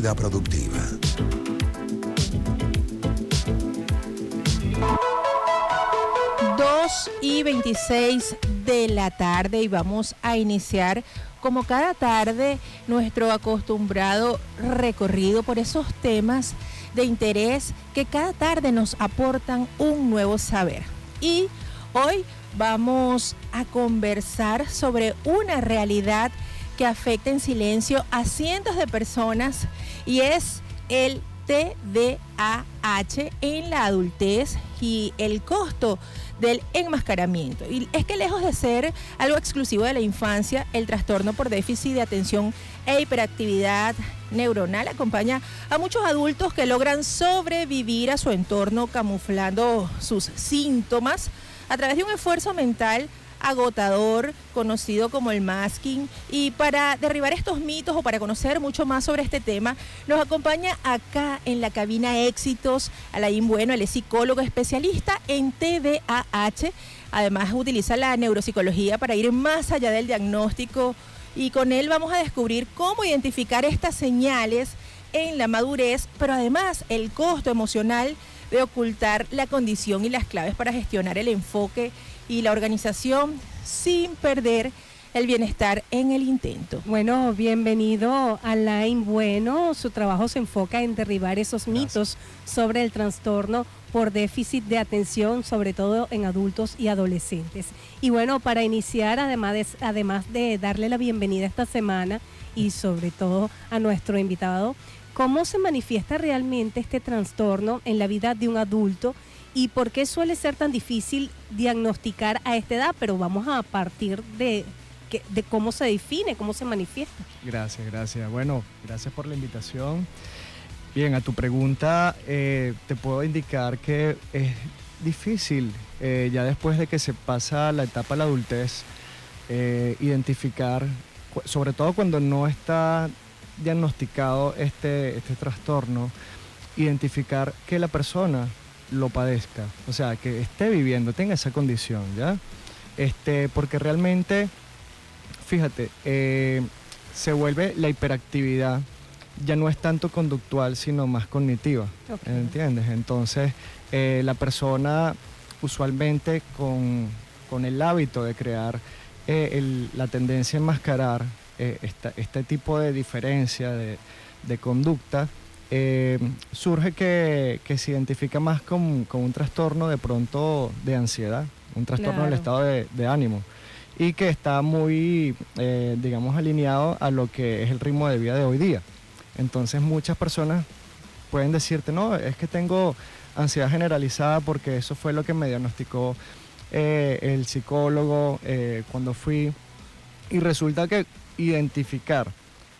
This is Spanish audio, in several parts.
Vida productiva. 2:26 de la tarde y vamos a iniciar como cada tarde nuestro acostumbrado recorrido por esos temas de interés que cada tarde nos aportan un nuevo saber. Y hoy vamos a conversar sobre una realidad que afecta en silencio a cientos de personas y es el TDAH en la adultez y el costo del enmascaramiento. Y es que lejos de ser algo exclusivo de la infancia, el trastorno por déficit de atención e hiperactividad neuronal acompaña a muchos adultos que logran sobrevivir a su entorno camuflando sus síntomas a través de un esfuerzo mental agotador, conocido como el masking. Y para derribar estos mitos o para conocer mucho más sobre este tema, nos acompaña acá en la cabina Éxitos Alain Bueno. Él es psicólogo especialista en TDAH. Además utiliza la neuropsicología para ir más allá del diagnóstico y con él vamos a descubrir cómo identificar estas señales en la madurez, pero además el costo emocional de ocultar la condición y las claves para gestionar el enfoque y la organización sin perder el bienestar en el intento. Bueno, bienvenido Alain Bueno. Su trabajo se enfoca en derribar esos mitos sobre el trastorno por déficit de atención, sobre todo en adultos y adolescentes. Y bueno, para iniciar, además de darle la bienvenida esta semana y sobre todo a nuestro invitado, ¿cómo se manifiesta realmente este trastorno en la vida de un adulto? ¿Y por qué suele ser tan difícil diagnosticar a esta edad? Pero vamos a partir de cómo se define, cómo se manifiesta. Gracias. Bueno, gracias por la invitación. Bien, a tu pregunta, te puedo indicar que es difícil, ya después de que se pasa la etapa de la adultez, identificar, sobre todo cuando no está diagnosticado este trastorno, identificar que la persona lo padezca, o sea, que esté viviendo, tenga esa condición, ¿ya? Porque realmente, fíjate, se vuelve la hiperactividad, ya no es tanto conductual, sino más cognitiva, okay. ¿Entiendes? Entonces, la persona usualmente con el hábito de crear la tendencia a enmascarar este tipo de diferencia de conducta, surge que se identifica más con un trastorno de pronto de ansiedad, un trastorno del estado de ánimo y que está muy, digamos, alineado a lo que es el ritmo de vida de hoy día. Entonces muchas personas pueden decirte, no, es que tengo ansiedad generalizada porque eso fue lo que me diagnosticó el psicólogo cuando fui, y resulta que identificar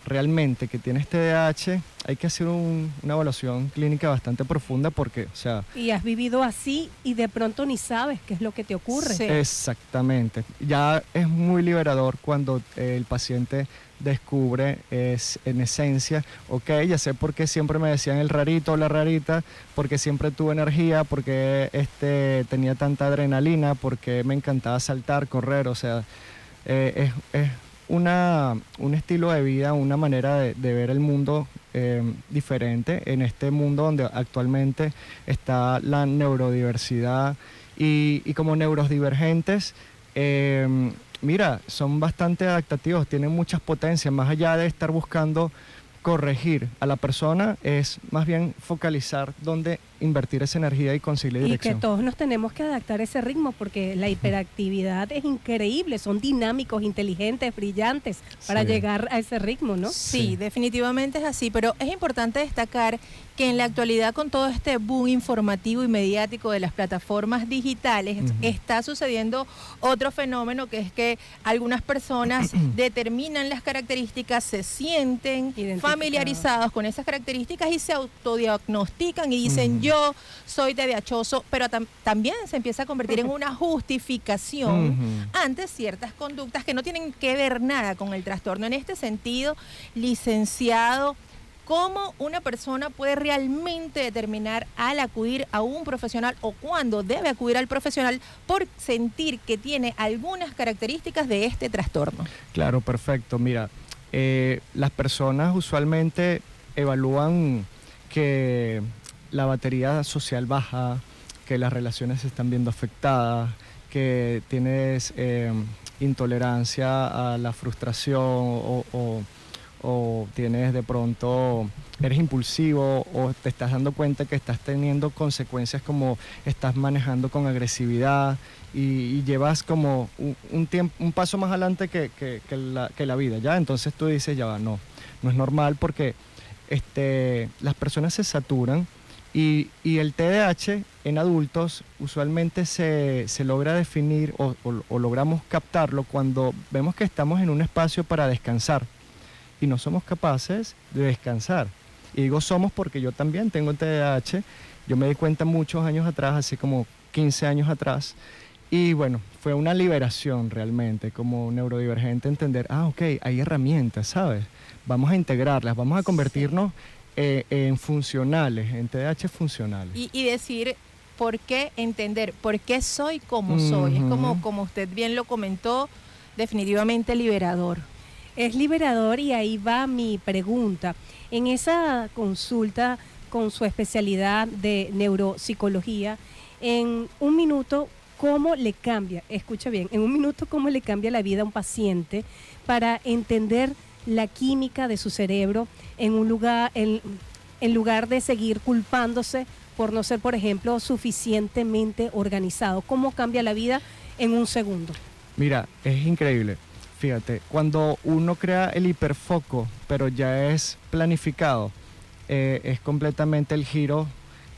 realmente que tienes TDAH, hay que hacer una evaluación clínica bastante profunda porque, o sea... Y has vivido así y de pronto ni sabes qué es lo que te ocurre. Sí. Exactamente. Ya es muy liberador cuando el paciente descubre en esencia, ok, ya sé por qué siempre me decían el rarito o la rarita, porque siempre tuve energía, porque tenía tanta adrenalina, porque me encantaba saltar, correr, o sea, es un estilo de vida, una manera de ver el mundo diferente en este mundo donde actualmente está la neurodiversidad y como neurodivergentes, mira, son bastante adaptativos, tienen muchas potencias, más allá de estar buscando corregir a la persona, es más bien focalizar dónde invertir esa energía y conseguir dirección. Y que todos nos tenemos que adaptar a ese ritmo porque la hiperactividad es increíble, son dinámicos, inteligentes, brillantes para llegar a ese ritmo, ¿no? Sí, definitivamente es así, pero es importante destacar que en la actualidad con todo este boom informativo y mediático de las plataformas digitales está sucediendo otro fenómeno, que es que algunas personas determinan las características, se sienten familiarizados con esas características y se autodiagnostican y dicen yo soy TDAHoso, pero también se empieza a convertir en una justificación ante ciertas conductas que no tienen que ver nada con el trastorno. En este sentido, licenciado, ¿cómo una persona puede realmente determinar al acudir a un profesional o cuándo debe acudir al profesional por sentir que tiene algunas características de este trastorno? Claro, perfecto. Mira, las personas usualmente evalúan que la batería social baja, que las relaciones se están viendo afectadas, que tienes intolerancia a la frustración o tienes de pronto, eres impulsivo o te estás dando cuenta que estás teniendo consecuencias como estás manejando con agresividad y llevas como un paso más adelante que la vida, ¿ya? Entonces tú dices, ya va, no es normal porque las personas se saturan y el TDAH en adultos usualmente se logra definir o logramos captarlo cuando vemos que estamos en un espacio para descansar y no somos capaces de descansar. Y digo somos porque yo también tengo TDAH, yo me di cuenta muchos años atrás, así como 15 años atrás, y bueno, fue una liberación realmente como neurodivergente entender, ok, hay herramientas, ¿sabes? Vamos a integrarlas, vamos a convertirnos en funcionales, en TDAH funcionales. Y decir, ¿por qué entender? ¿Por qué soy como soy? Es como usted bien lo comentó, definitivamente liberador. Es liberador y ahí va mi pregunta. En esa consulta con su especialidad de neuropsicología, en un minuto, ¿cómo le cambia? Escucha bien, en un minuto, ¿cómo le cambia la vida a un paciente para entender la química de su cerebro en lugar de seguir culpándose por no ser, por ejemplo, suficientemente organizado? ¿Cómo cambia la vida en un segundo? Mira, es increíble. Fíjate, cuando uno crea el hiperfoco, pero ya es planificado, es completamente el giro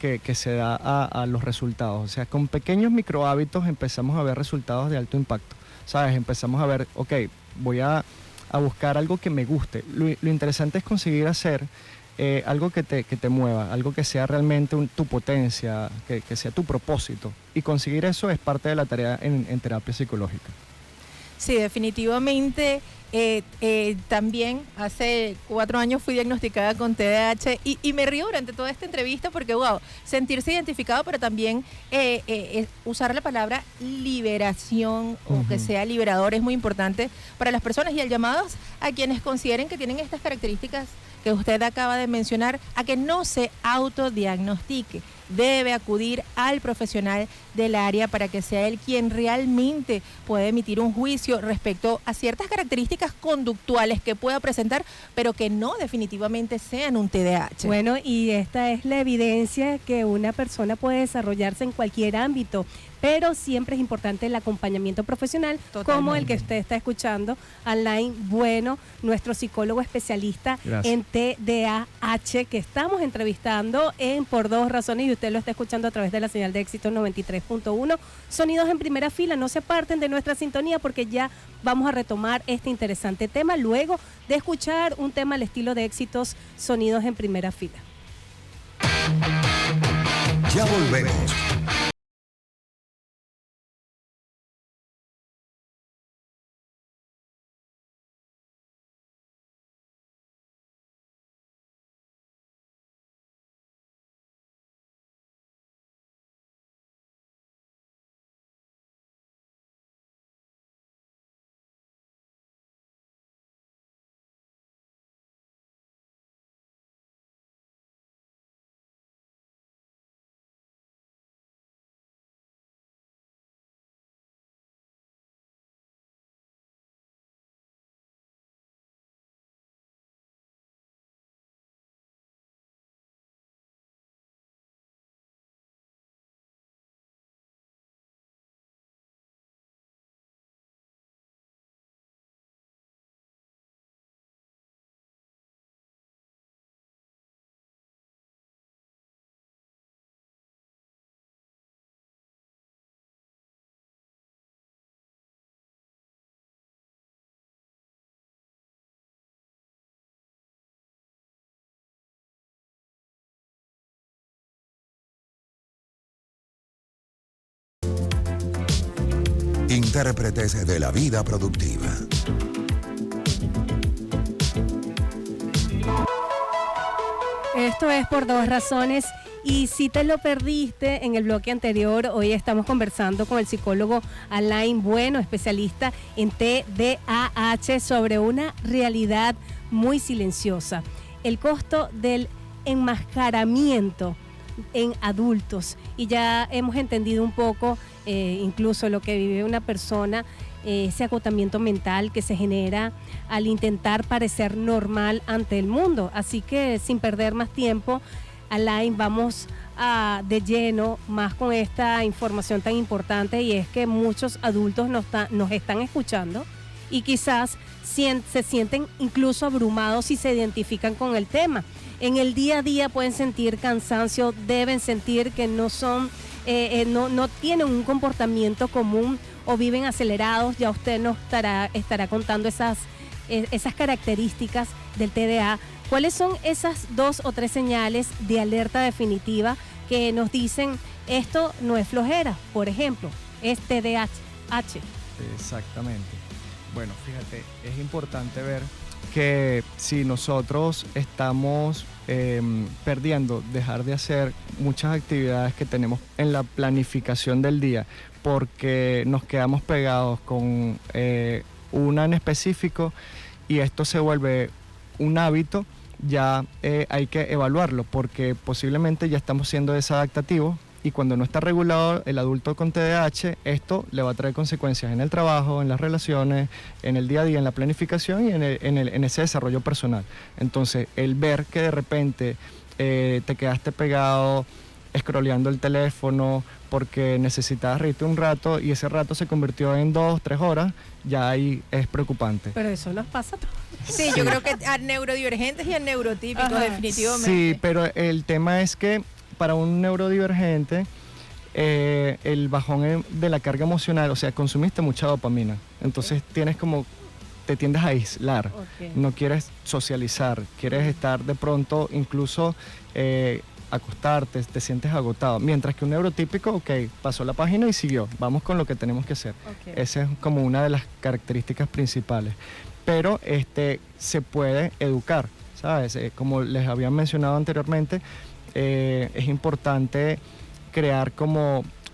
que se da a los resultados. O sea, con pequeños microhábitos empezamos a ver resultados de alto impacto. ¿Sabes? Empezamos a ver, ok, voy a buscar algo que me guste. Lo interesante es conseguir hacer algo que te mueva, algo que sea realmente tu potencia, que sea tu propósito. Y conseguir eso es parte de la tarea en terapia psicológica. Sí, definitivamente. También hace 4 años fui diagnosticada con TDAH y me río durante toda esta entrevista porque, wow, sentirse identificado, pero también usar la palabra liberación o que sea liberador es muy importante para las personas y el llamado a quienes consideren que tienen estas características que usted acaba de mencionar, a que no se autodiagnostique. Debe acudir al profesional del área para que sea él quien realmente pueda emitir un juicio respecto a ciertas características conductuales que pueda presentar, pero que no definitivamente sean un TDAH. Bueno, y esta es la evidencia que una persona puede desarrollarse en cualquier ámbito, pero siempre es importante el acompañamiento profesional. Totalmente. Como el que usted está escuchando, Alain Bueno, nuestro psicólogo especialista en TDAH, que estamos entrevistando en Por Dos Razones, y usted lo está escuchando a través de la señal de éxito 93.1. Sonidos en primera fila, no se aparten de nuestra sintonía porque ya vamos a retomar este interesante tema luego de escuchar un tema al estilo de éxitos Sonidos en primera fila. Ya volvemos. Intérpretes de la vida productiva. Esto es Por Dos Razones. Y si te lo perdiste en el bloque anterior, hoy estamos conversando con el psicólogo Alain Bueno, especialista en TDAH, sobre una realidad muy silenciosa. el costo del enmascaramiento en adultos. Y ya hemos entendido un poco incluso lo que vive una persona, ese agotamiento mental que se genera al intentar parecer normal ante el mundo. Así que sin perder más tiempo, Alain, vamos de lleno más con esta información tan importante, y es que muchos adultos nos están escuchando y quizás se sienten incluso abrumados y se identifican con el tema. En el día a día pueden sentir cansancio, deben sentir que no tienen un comportamiento común o viven acelerados. Ya usted nos estará contando esas características del TDA. ¿Cuáles son esas 2 o 3 señales de alerta definitiva que nos dicen esto no es flojera, por ejemplo, es TDAH? Exactamente. Bueno, fíjate, es importante ver que si nosotros estamos dejar de hacer muchas actividades que tenemos en la planificación del día porque nos quedamos pegados con una en específico y esto se vuelve un hábito, ya hay que evaluarlo porque posiblemente ya estamos siendo desadaptativos. Y cuando no está regulado el adulto con TDAH, esto le va a traer consecuencias en el trabajo, en las relaciones, en el día a día, en la planificación y en ese desarrollo personal. Entonces, el ver que de repente te quedaste pegado, scrolleando el teléfono porque necesitabas reírte un rato y ese rato se convirtió en 2, 3 horas, ya ahí es preocupante. Pero eso nos pasa a todos. Sí, yo creo que a neurodivergentes y a neurotípicos, definitivamente. Sí, pero el tema es que para un neurodivergente, el bajón de la carga emocional, o sea, consumiste mucha dopamina, entonces te tiendes a aislar, no quieres socializar, quieres estar de pronto, incluso acostarte, te sientes agotado, mientras que un neurotípico, pasó la página y siguió, vamos con lo que tenemos que hacer. Esa es como una de las características principales, pero se puede educar, ¿sabes? Como les había mencionado anteriormente, es importante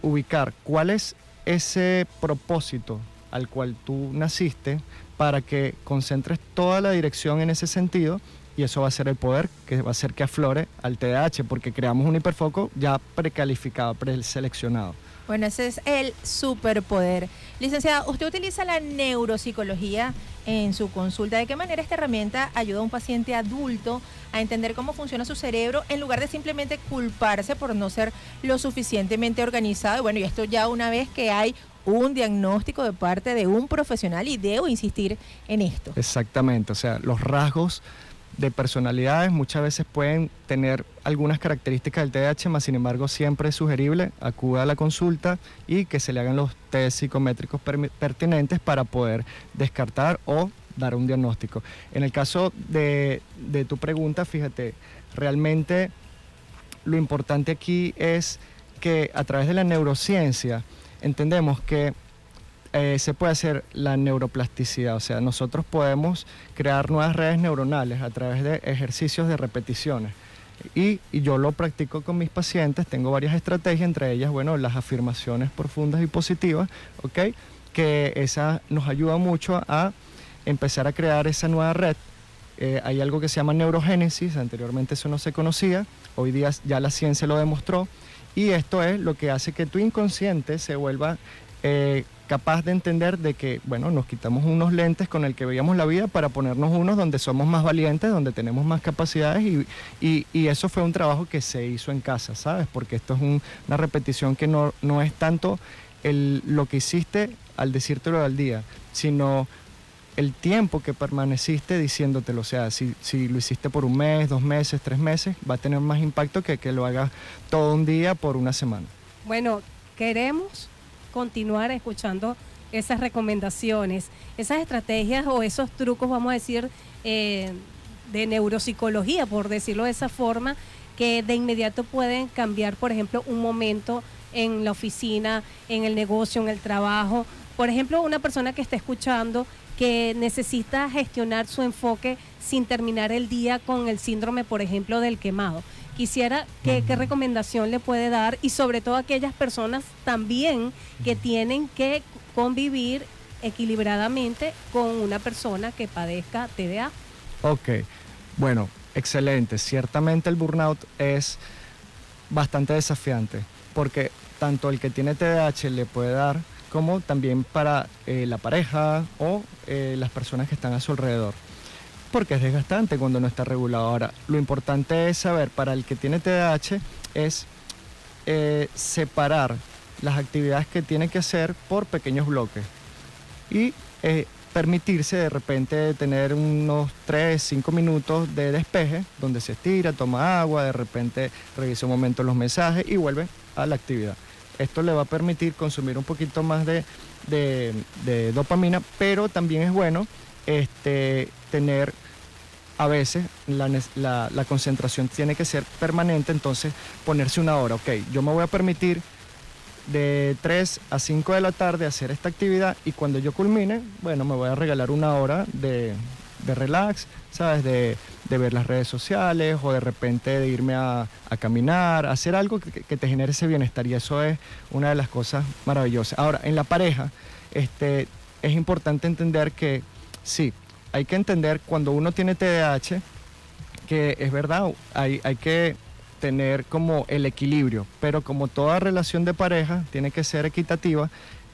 ubicar cuál es ese propósito al cual tú naciste para que concentres toda la dirección en ese sentido, y eso va a ser el poder que va a hacer que aflore al TDAH, porque creamos un hiperfoco ya precalificado, preseleccionado. Bueno, ese es el superpoder. Licenciada, usted utiliza la neuropsicología en su consulta. ¿De qué manera esta herramienta ayuda a un paciente adulto a entender cómo funciona su cerebro en lugar de simplemente culparse por no ser lo suficientemente organizado? Y bueno, y esto ya una vez que hay un diagnóstico de parte de un profesional, y debo insistir en esto. Exactamente, o sea, los rasgos de personalidades muchas veces pueden tener algunas características del TDAH, mas sin embargo siempre es sugerible acuda a la consulta y que se le hagan los test psicométricos pertinentes para poder descartar o dar un diagnóstico. En el caso de tu pregunta, fíjate, realmente lo importante aquí es que a través de la neurociencia entendemos que se puede hacer la neuroplasticidad, o sea, nosotros podemos crear nuevas redes neuronales a través de ejercicios de repeticiones. Y yo lo practico con mis pacientes, tengo varias estrategias, entre ellas, bueno, las afirmaciones profundas y positivas, ¿ok? Que esa nos ayuda mucho a empezar a crear esa nueva red. Hay algo que se llama neurogénesis, anteriormente eso no se conocía, hoy día ya la ciencia lo demostró, y esto es lo que hace que tu inconsciente se vuelva capaz de entender de que, bueno, nos quitamos unos lentes con el que veíamos la vida para ponernos unos donde somos más valientes, donde tenemos más capacidades, y eso fue un trabajo que se hizo en casa, ¿sabes? Porque esto es una repetición que no es tanto lo que hiciste al decírtelo al día, sino el tiempo que permaneciste diciéndotelo. O sea, si lo hiciste por 1 mes, 2 meses, 3 meses, va a tener más impacto que lo hagas todo un día por 1 semana. Bueno, queremos continuar escuchando esas recomendaciones, esas estrategias o esos trucos, vamos a decir, de neuropsicología, por decirlo de esa forma, que de inmediato pueden cambiar, por ejemplo, un momento en la oficina, en el negocio, en el trabajo. Por ejemplo, una persona que está escuchando que necesita gestionar su enfoque sin terminar el día con el síndrome, por ejemplo, del quemado. Quisiera qué recomendación le puede dar, y sobre todo a aquellas personas también que tienen que convivir equilibradamente con una persona que padezca TDA. Ok, bueno, Excelente. Ciertamente el burnout es bastante desafiante porque tanto el que tiene TDAH le puede dar como también para la pareja o las personas que están a su alrededor. Porque es desgastante cuando no está regulado. Ahora, lo importante es saber, para el que tiene TDAH, es separar las actividades que tiene que hacer por pequeños bloques y permitirse de repente tener unos 3-5 minutos de despeje donde se estira, toma agua, de repente revisa un momento los mensajes y vuelve a la actividad. Esto le va a permitir consumir un poquito más de dopamina, pero también es bueno tener a veces la concentración tiene que ser permanente, entonces ponerse una hora. Ok, yo me voy a permitir de 3 a 5 de la tarde hacer esta actividad y cuando yo culmine, bueno, me voy a regalar una hora de relax, ¿sabes? De ver las redes sociales o de repente de irme a caminar, hacer algo que te genere ese bienestar y eso es una de las cosas maravillosas. Ahora, en la pareja, es importante entender que sí, hay que entender cuando uno tiene TDAH que es verdad, hay que tener como el equilibrio, pero como toda relación de pareja tiene que ser equitativa,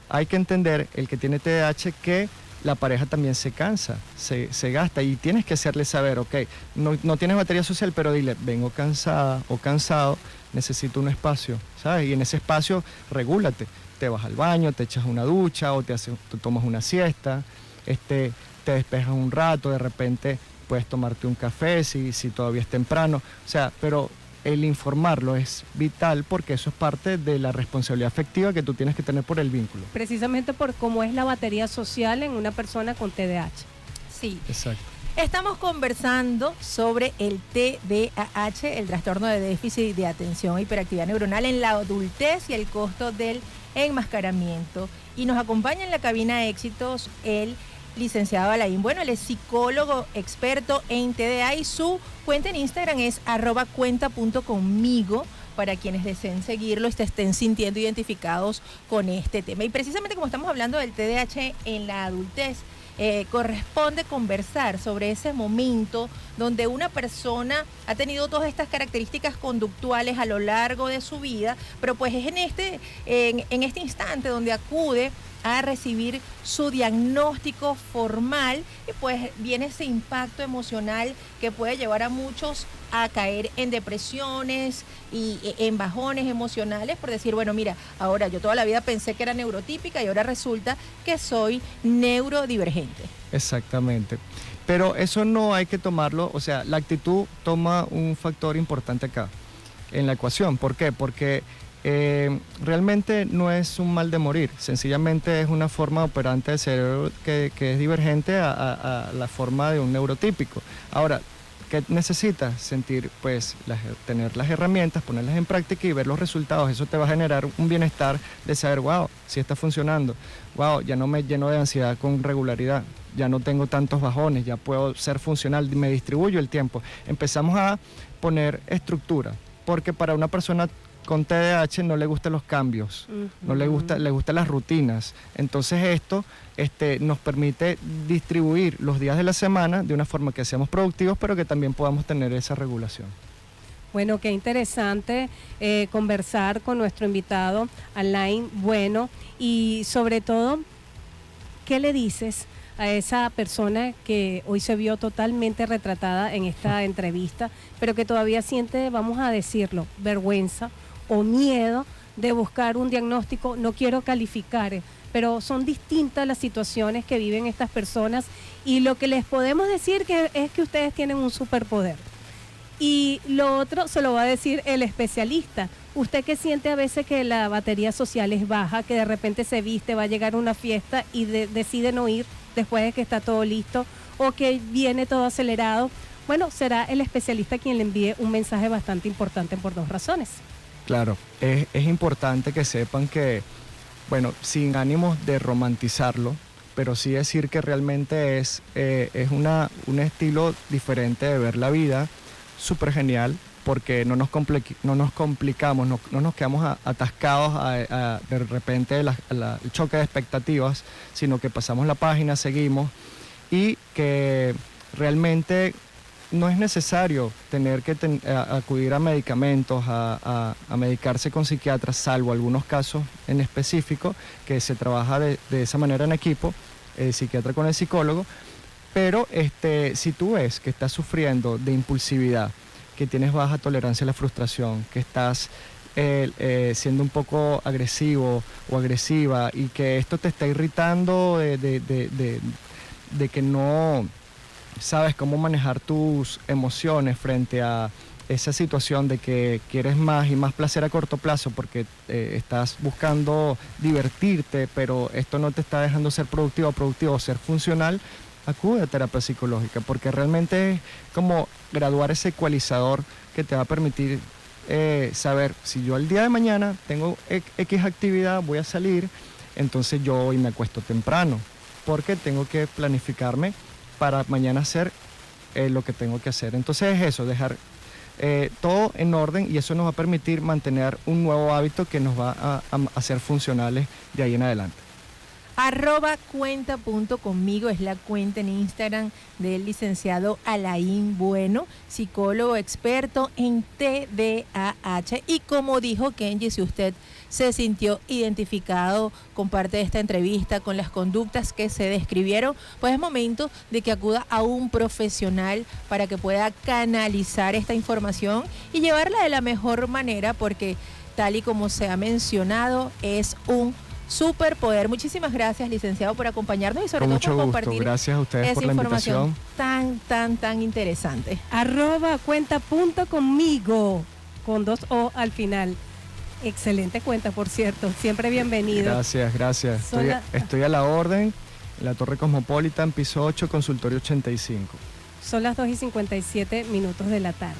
hay que entender el que tiene TDAH que la pareja también se cansa, se gasta y tienes que hacerle saber, ok, no tienes batería social, pero dile, vengo cansada o cansado, necesito un espacio, ¿sabes? Y en ese espacio regúlate, te vas al baño, te echas una ducha o te tomas una siesta, te despejas un rato, de repente puedes tomarte un café si todavía es temprano, o sea, pero el informarlo es vital porque eso es parte de la responsabilidad afectiva que tú tienes que tener por el vínculo. Precisamente por cómo es la batería social en una persona con TDAH. Sí. Exacto. Estamos conversando sobre el TDAH, el trastorno de déficit de atención e hiperactividad neuronal en la adultez y el costo del enmascaramiento. Y nos acompaña en la cabina Éxitos el licenciado Alain. Bueno, él es psicólogo experto en TDA y su cuenta en Instagram es @cuenta.conmigo para quienes deseen seguirlo y se estén sintiendo identificados con este tema. Y precisamente como estamos hablando del TDAH en la adultez, corresponde conversar sobre ese momento donde una persona ha tenido todas estas características conductuales a lo largo de su vida, pero pues es en este instante donde acude a recibir su diagnóstico formal y pues viene ese impacto emocional que puede llevar a muchos a caer en depresiones y en bajones emocionales por decir, bueno, mira, ahora yo toda la vida pensé que era neurotípica y ahora resulta que soy neurodivergente. Exactamente. Pero eso no hay que tomarlo, o sea, la actitud toma un factor importante acá en la ecuación. ¿Por qué? Porque realmente no es un mal de morir, sencillamente es una forma operante del cerebro que es divergente a la forma de un neurotípico. Ahora, ¿qué necesitas? Sentir, pues, tener las herramientas, ponerlas en práctica y ver los resultados. Eso te va a generar un bienestar de saber, wow, sí está funcionando, wow, ya no me lleno de ansiedad con regularidad, ya no tengo tantos bajones, ya puedo ser funcional, me distribuyo el tiempo. Empezamos a poner estructura, porque para una persona con TDAH no le gustan los cambios, no le gustan las rutinas. Entonces esto nos permite distribuir los días de la semana de una forma que seamos productivos, pero que también podamos tener esa regulación. Bueno, qué interesante conversar con nuestro invitado, Alain Bueno, y sobre todo, ¿qué le dices a esa persona que hoy se vio totalmente retratada en esta entrevista, pero que todavía siente, vamos a decirlo, vergüenza o miedo de buscar un diagnóstico? No quiero calificar, pero son distintas las situaciones que viven estas personas y lo que les podemos decir es que ustedes tienen un superpoder. Y lo otro se lo va a decir el especialista. Usted que siente a veces que la batería social es baja, que de repente se viste, va a llegar a una fiesta y decide no ir después de que está todo listo o que viene todo acelerado, bueno, será el especialista quien le envíe un mensaje bastante importante por dos razones. Claro, es importante que sepan que, bueno, sin ánimos de romantizarlo, pero sí decir que realmente es un estilo diferente de ver la vida, súper genial, porque no nos complicamos, no nos quedamos atascados de repente el choque de expectativas, sino que pasamos la página, seguimos y que realmente no es necesario tener que acudir a medicamentos, a medicarse con psiquiatras, salvo algunos casos en específico que se trabaja de esa manera en equipo, el psiquiatra con el psicólogo. Pero si tú ves que estás sufriendo de impulsividad, que tienes baja tolerancia a la frustración, que estás siendo un poco agresivo o agresiva y que esto te está irritando de que no sabes cómo manejar tus emociones frente a esa situación de que quieres más y más placer a corto plazo porque estás buscando divertirte, pero esto no te está dejando ser productivo o ser funcional, acude a terapia psicológica, porque realmente es como graduar ese ecualizador que te va a permitir saber si yo el día de mañana tengo X actividad, voy a salir, entonces yo hoy me acuesto temprano, porque tengo que planificarme para mañana hacer lo que tengo que hacer. Entonces es eso, dejar todo en orden, y eso nos va a permitir mantener un nuevo hábito que nos va a hacer funcionales de ahí en adelante. @cuenta.conmigo es la cuenta en Instagram del licenciado Alain Bueno, psicólogo experto en TDAH. Y como dijo Kenji, si usted se sintió identificado con parte de esta entrevista, con las conductas que se describieron, pues es momento de que acuda a un profesional para que pueda canalizar esta información y llevarla de la mejor manera, porque tal y como se ha mencionado, es un superpoder. Muchísimas gracias, licenciado, por acompañarnos y sobre todo por compartir gracias a ustedes esa por la información tan interesante. @cuenta.conmigo con 2 O al final. Excelente cuenta, por cierto. Siempre bienvenido. Gracias. Estoy a la orden. En la Torre Cosmopolitan, piso 8, consultorio 85. Son las 2:57 de la tarde.